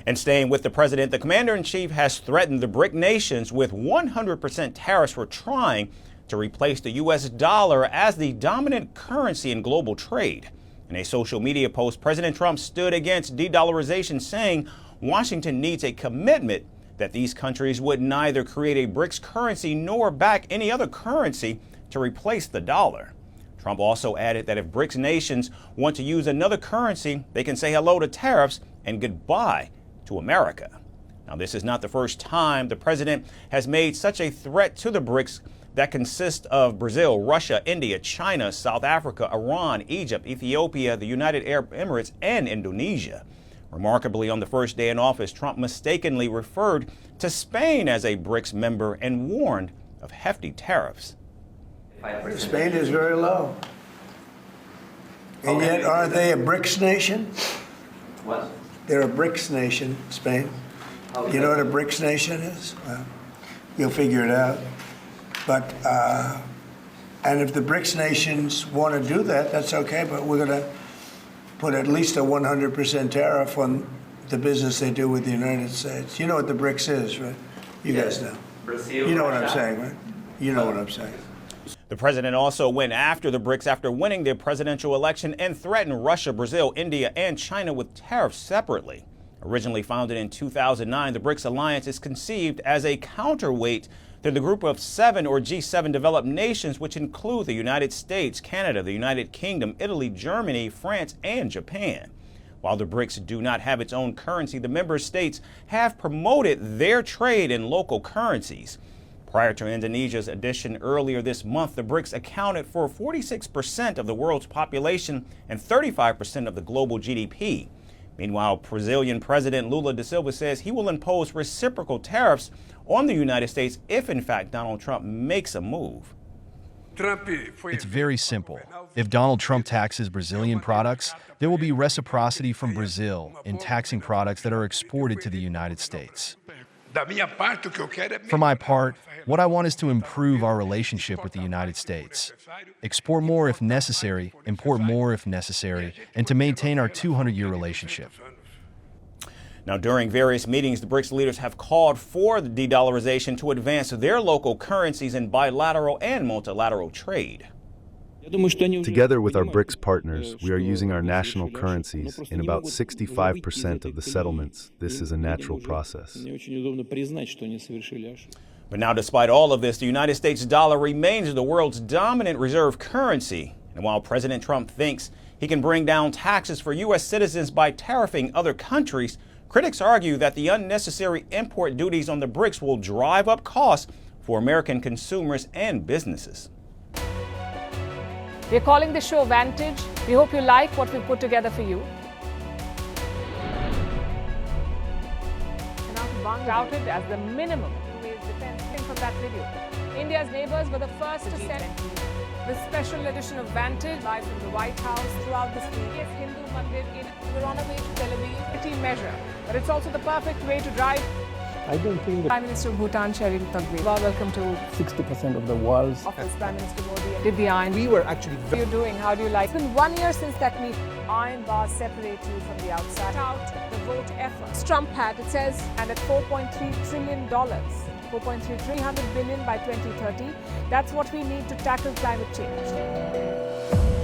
And staying with the president, the commander-in-chief has threatened the BRIC nations with 100% tariffs for trying to replace the U.S. dollar as the dominant currency in global trade. In a social media post, President Trump stood against de-dollarization, saying Washington needs a commitment that these countries would neither create a BRICS currency nor back any other currency to replace the dollar. Trump also added that if BRICS nations want to use another currency, they can say hello to tariffs and goodbye to America. Now, this is not the first time the president has made such a threat to the BRICS that consist of Brazil, Russia, India, China, South Africa, Iran, Egypt, Ethiopia, the United Arab Emirates, and Indonesia. Remarkably, on the first day in office, Trump mistakenly referred to Spain as a BRICS member and warned of hefty tariffs. Spain is very low. And yet, are they a BRICS nation? What? They're a BRICS nation, Spain. You know what a BRICS nation is? Well, you'll figure it out. But, and if the BRICS nations want to do that, that's okay, but we're going to put at least a 100% tariff on the business they do with the United States. You know what the BRICS is, right? You guys know. Brazil, you know what Russia. I'm saying, right? You know what I'm saying. The president also went after the BRICS after winning the presidential election and threatened Russia, Brazil, India, and China with tariffs separately. Originally founded in 2009, the BRICS alliance is conceived as a counterweight to the group of 7 or G7 developed nations, which include the United States, Canada, the United Kingdom, Italy, Germany, France, and Japan. While the BRICS do not have its own currency, the member states have promoted their trade in local currencies. Prior to Indonesia's addition earlier this month, the BRICS accounted for 46% of the world's population and 35% of the global GDP. Meanwhile, Brazilian President Lula da Silva says he will impose reciprocal tariffs on the United States if, in fact, Donald Trump makes a move. It's very simple. If Donald Trump taxes Brazilian products, there will be reciprocity from Brazil in taxing products that are exported to the United States. For my part, what I want is to improve our relationship with the United States. Export more if necessary, import more if necessary, and to maintain our 200-year relationship. Now, during various meetings, the BRICS leaders have called for the de-dollarization to advance their local currencies in bilateral and multilateral trade. Together with our BRICS partners, we are using our national currencies in about 65% of the settlements. This is a natural process. But now, despite all of this, the United States dollar remains the world's dominant reserve currency. And while President Trump thinks he can bring down taxes for U.S. citizens by tariffing other countries, critics argue that the unnecessary import duties on the BRICS will drive up costs for American consumers and businesses. We're calling the show Vantage. We hope you like what we put together for you. Touted as the minimum defense from that video. India's neighbors were the first to send the special edition of Vantage live from the White House throughout this week. Yes, Hindu Mandir we're on our way to Tel Aviv. Pretty measure, but it's also the perfect way to drive. I don't think that Prime Minister of Bhutan, Sherin Thagbé. Welcome to 60% of the world's office. Prime Minister Modi did the iron. We were actually. How are you doing? How do you like? It's been 1 year since that meeting. Iron bars separate you from the outside. Out the vote effort. Trump had, it says, and at $4.3 trillion. 300 billion by 2030. That's what we need to tackle climate change.